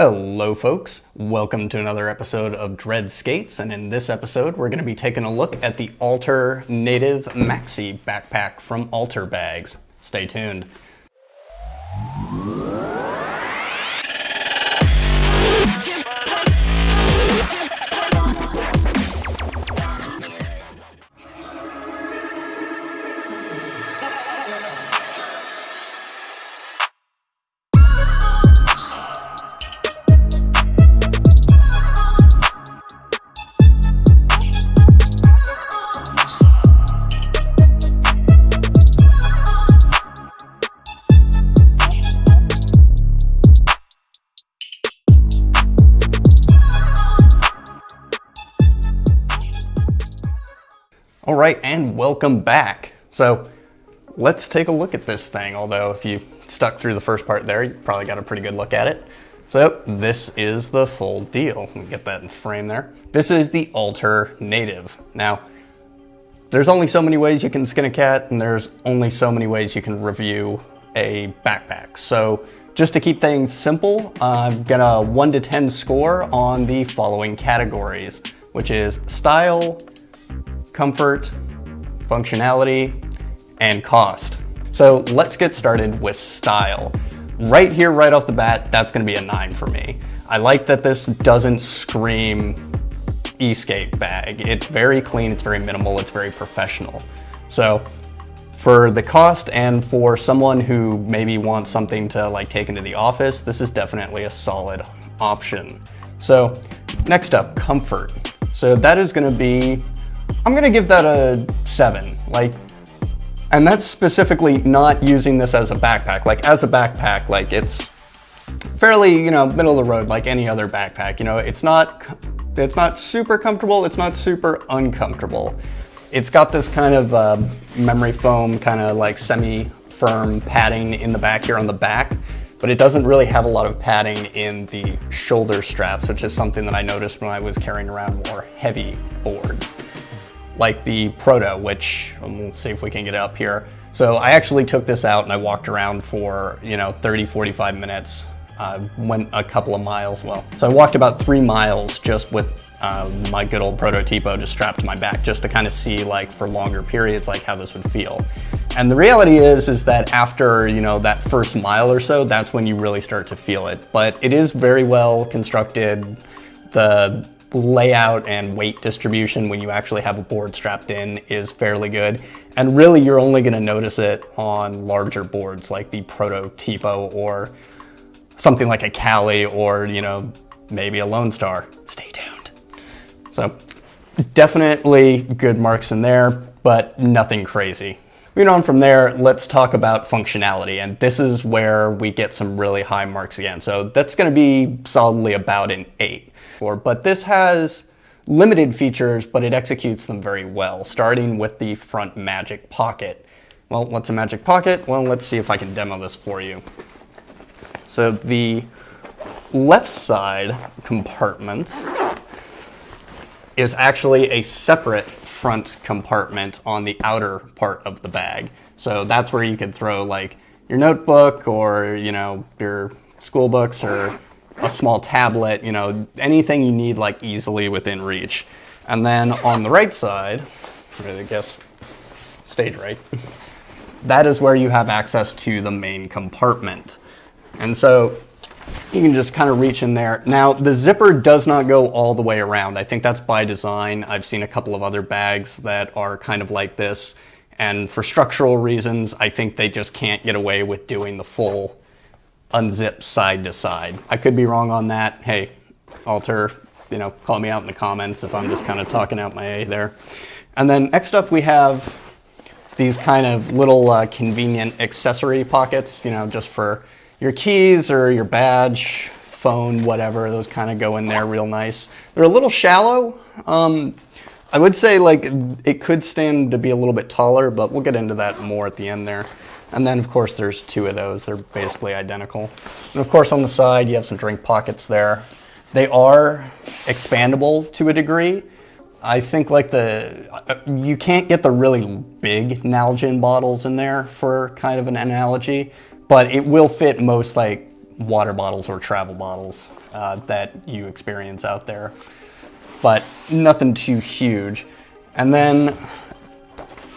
Hello folks, welcome to another episode of Dread Skates, and in this episode we're going to be taking a look at the Alter Native Maxi backpack from Alter Bags. Stay tuned. All right, and welcome back. So let's take a look at this thing, although if you stuck through the first part there, you probably got a pretty good look at it. So this is the full deal. Let me get that in frame there. This is the Alter Native. Now, there's only so many ways you can skin a cat, and there's only so many ways you can review a backpack. So just to keep things simple, I've got a 1 to 10 score on the following categories, which is style, comfort, functionality, and cost. So let's get started with style. Right here, right off the bat, that's gonna be a 9 for me. I like that this doesn't scream e-skate bag. It's very clean, it's very minimal, it's very professional. So for the cost and for someone who maybe wants something to like take into the office, this is definitely a solid option. So next up, comfort. So that is gonna be, I'm gonna give that a 7. And that's specifically not using this as a backpack. Like as a backpack, like it's fairly, middle of the road, like any other backpack. It's not super comfortable. It's not super uncomfortable. It's got this kind of memory foam, kind of like semi-firm padding in the back here on the back, but it doesn't really have a lot of padding in the shoulder straps, which is something that I noticed when I was carrying around more heavy boards, like the Proto, which we'll see if we can get it up here. So I actually took this out and I walked around for 30, 45 minutes, went a couple of miles. So I walked about 3 miles just with my good old Prototypo just strapped to my back, just to kind of see like for longer periods like how this would feel. And the reality is that after that first mile or so, that's when you really start to feel it. But it is very well constructed. The layout and weight distribution when you actually have a board strapped in is fairly good. And really you're only going to notice it on larger boards like the Prototypo or something like a Cali or maybe a Lone Star. Stay tuned. So definitely good marks in there, but nothing crazy. Moving on from there, let's talk about functionality, and this is where we get some really high marks again. So that's going to be solidly about an 8. But this has limited features, but it executes them very well, starting with the front magic pocket. Well, what's a magic pocket? Well, let's see if I can demo this for you. So the left side compartment is actually a separate front compartment on the outer part of the bag. So that's where you could throw like your notebook or your school books or a small tablet, anything you need like easily within reach. And then on the right side, I guess stage right, that is where you have access to the main compartment. And so you can just kind of reach in there. Now the zipper does not go all the way around. I think that's by design. I've seen a couple of other bags that are kind of like this. And for structural reasons, I think they just can't get away with doing the full unzip side to side. I could be wrong on that. Hey, Alter, call me out in the comments if I'm just kind of talking out my A there. And then next up we have these kind of little convenient accessory pockets, just for your keys or your badge, phone, whatever. Those kind of go in there real nice. They're a little shallow. I would say like it could stand to be a little bit taller, but we'll get into that more at the end there. And then of course there's 2 of those. They're basically identical. And of course on the side you have some drink pockets there. They are expandable to a degree. I think like you can't get the really big Nalgene bottles in there for kind of an analogy, but it will fit most like water bottles or travel bottles that you experience out there, but nothing too huge. And then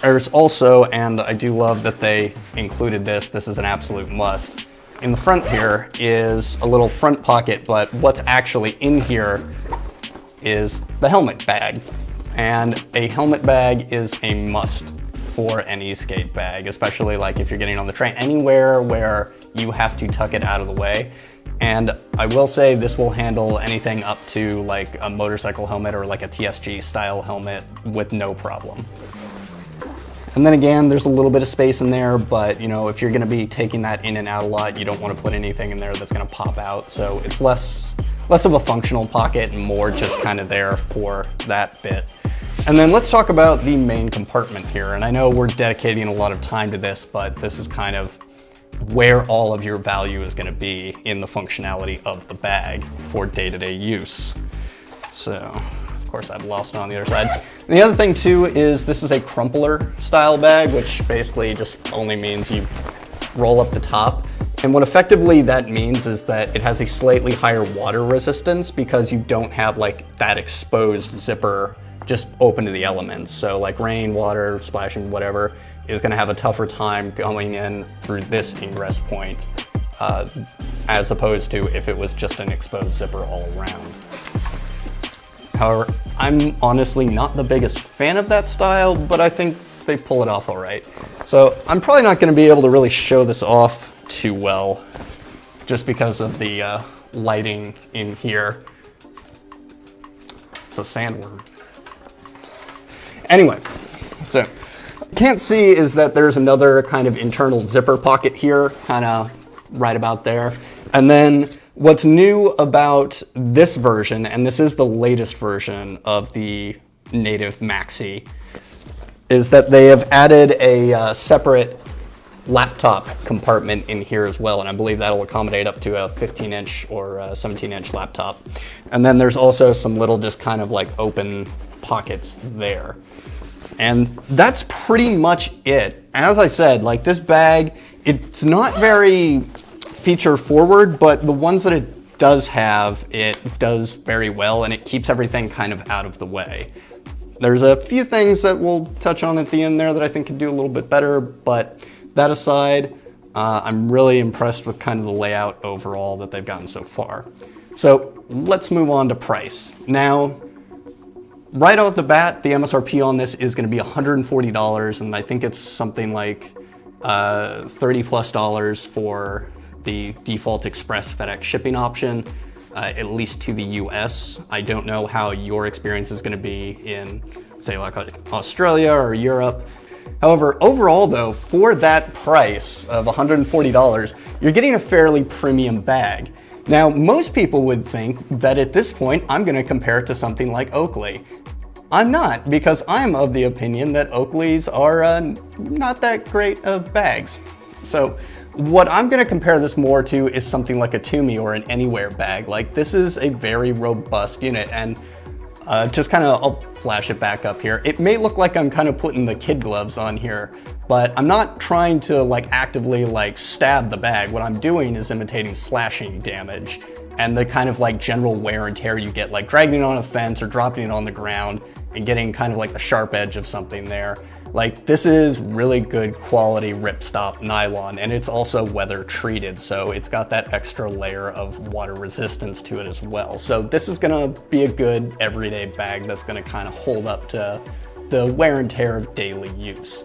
there's also, and I do love that they included this is an absolute must. In the front here is a little front pocket, but what's actually in here is the helmet bag. And a helmet bag is a must for any skate bag, especially like if you're getting on the train, anywhere where you have to tuck it out of the way. And I will say this will handle anything up to like a motorcycle helmet or like a TSG style helmet with no problem. And then again, there's a little bit of space in there, but you know, if you're gonna be taking that in and out a lot, you don't wanna put anything in there that's gonna pop out. So it's less of a functional pocket and more just kind of there for that bit. And then let's talk about the main compartment here. And I know we're dedicating a lot of time to this, but this is kind of where all of your value is gonna be in the functionality of the bag for day-to-day use. So, of course I've lost it on the other side. And the other thing too is this is a crumpler style bag, which basically just only means you roll up the top. And what effectively that means is that it has a slightly higher water resistance because you don't have like that exposed zipper just open to the elements. So like rain, water, splashing, whatever, is gonna have a tougher time going in through this ingress point as opposed to if it was just an exposed zipper all around. However, I'm honestly not the biggest fan of that style, but I think they pull it off all right. So I'm probably not gonna be able to really show this off too well just because of the lighting in here. It's a sandworm. Anyway, so can't see is that there's another kind of internal zipper pocket here, kind of right about there. And then what's new about this version, and this is the latest version of the Native Maxi, is that they have added a separate laptop compartment in here as well. And I believe that'll accommodate up to a 15-inch or 17-inch laptop. And then there's also some little just kind of like open pockets there. And that's pretty much it. As I said, like this bag, it's not very feature forward, but the ones that it does have, it does very well and it keeps everything kind of out of the way. There's a few things that we'll touch on at the end there that I think could do a little bit better, but that aside, I'm really impressed with kind of the layout overall that they've gotten so far. So let's move on to price. Now, right off the bat, the MSRP on this is going to be $140, and I think it's something like $30+ for the default express FedEx shipping option, at least to the US. I don't know how your experience is going to be in, say, like Australia or Europe. However, overall though, for that price of $140, you're getting a fairly premium bag. Now, most people would think that at this point, I'm gonna compare it to something like Oakley. I'm not, because I'm of the opinion that Oakleys are not that great of bags. So what I'm gonna compare this more to is something like a Tumi or an Anywhere bag. Like this is a very robust unit, and just kind of, I'll flash it back up here. It may look like I'm kind of putting the kid gloves on here, but I'm not trying to like actively like stab the bag. What I'm doing is imitating slashing damage and the kind of like general wear and tear you get, like dragging it on a fence or dropping it on the ground and getting kind of like the sharp edge of something there. Like this is really good quality ripstop nylon, and it's also weather treated, so it's got that extra layer of water resistance to it as well. So this is gonna be a good everyday bag that's gonna kind of hold up to the wear and tear of daily use.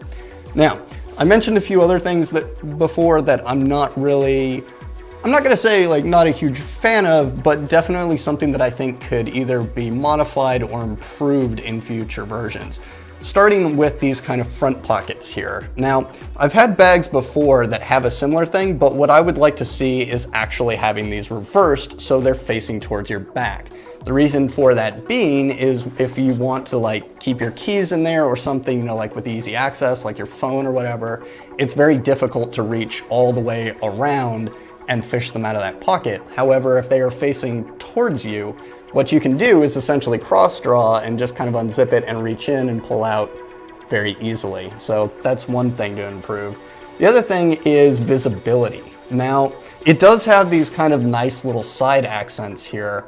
Now, I mentioned a few other things that before that I'm not gonna say like not a huge fan of, but definitely something that I think could either be modified or improved in future versions. Starting with these kind of front pockets here. Now, I've had bags before that have a similar thing, but what I would like to see is actually having these reversed so they're facing towards your back. The reason for that being is if you want to like keep your keys in there or something, you know, like with easy access, like your phone or whatever, it's very difficult to reach all the way around and fish them out of that pocket. However, if they are facing towards you, what you can do is essentially cross draw and just kind of unzip it and reach in and pull out very easily. So that's one thing to improve. The other thing is visibility. Now, It does have these kind of nice little side accents here,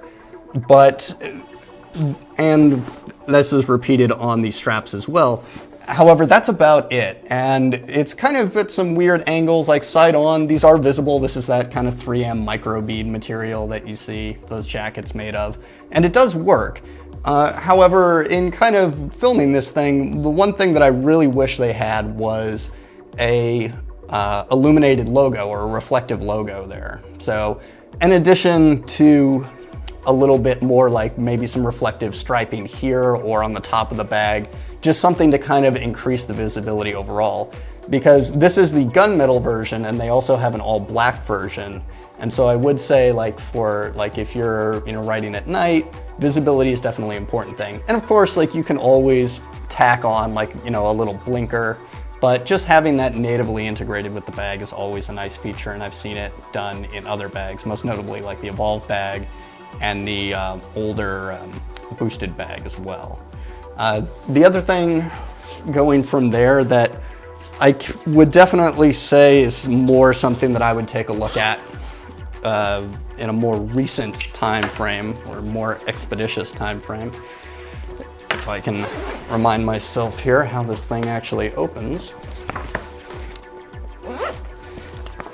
and this is repeated on these straps as well. However, that's about it. And it's kind of at some weird angles, like side on, these are visible. This is that kind of 3M micro bead material that you see those jackets made of. And it does work. However, in kind of filming this thing, the one thing that I really wish they had was a illuminated logo or a reflective logo there. So in addition to a little bit more like maybe some reflective striping here or on the top of the bag, just something to kind of increase the visibility overall. Because this is the gunmetal version and they also have an all black version. And so I would say like for like if you're riding at night, visibility is definitely an important thing. And of course, like you can always tack on like, a little blinker, but just having that natively integrated with the bag is always a nice feature. And I've seen it done in other bags, most notably like the Evolve bag and the older boosted bag as well. The other thing going from there that I would definitely say is more something that I would take a look at in a more recent time frame or more expeditious time frame. If I can remind myself here how this thing actually opens,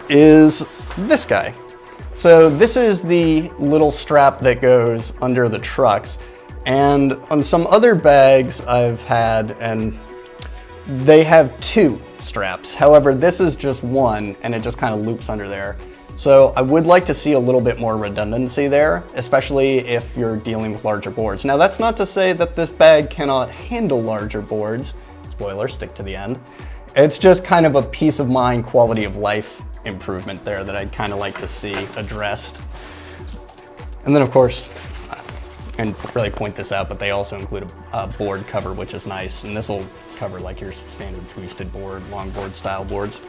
is this guy. So this is the little strap that goes under the trucks. And on some other bags I've had, and they have two straps. However, this is just one and it just kind of loops under there. So I would like to see a little bit more redundancy there, especially if you're dealing with larger boards. Now that's not to say that this bag cannot handle larger boards. Spoiler, stick to the end. It's just kind of a peace of mind, quality of life improvement there that I'd kind of like to see addressed. And then of course, and really point this out, but they also include a board cover, which is nice. And this will cover like your standard boosted board, longboard style boards.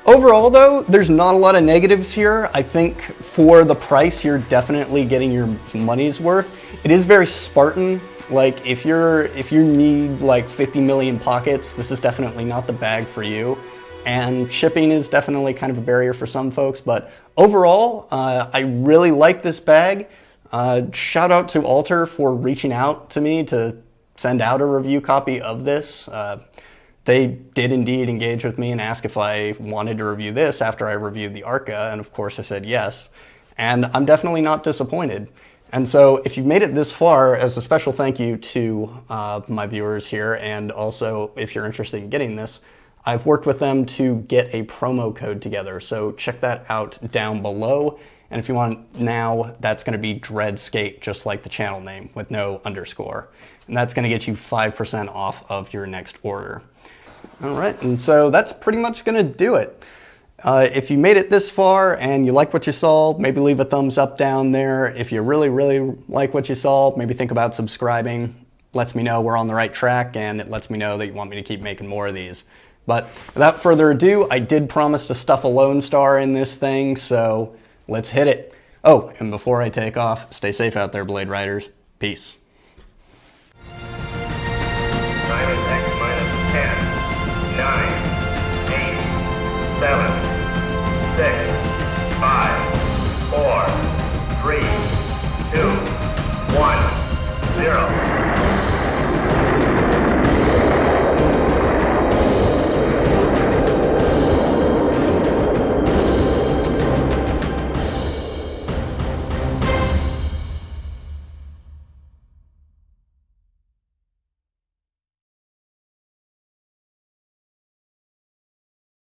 Overall though, there's not a lot of negatives here. I think for the price, you're definitely getting your money's worth. It is very Spartan. Like if you need like 50 million pockets, this is definitely not the bag for you. And shipping is definitely kind of a barrier for some folks, but overall, I really like this bag. Shout out to Alter for reaching out to me to send out a review copy of this. They did indeed engage with me and ask if I wanted to review this after I reviewed the Arca, and of course I said yes. And I'm definitely not disappointed. And so if you've made it this far, as a special thank you to my viewers here, and also if you're interested in getting this, I've worked with them to get a promo code together. So check that out down below. And if you want now, that's gonna be DreadSkate, just like the channel name with no underscore. And that's gonna get you 5% off of your next order. All right, and so that's pretty much gonna do it. If you made it this far and you like what you saw, maybe leave a thumbs up down there. If you really, really like what you saw, maybe think about subscribing. Lets me know we're on the right track, and it lets me know that you want me to keep making more of these. But without further ado, I did promise to stuff a Lone Star in this thing, so let's hit it. Oh, and before I take off, stay safe out there, Blade Riders. Peace. -10, 9, 8, 7, 6, 5,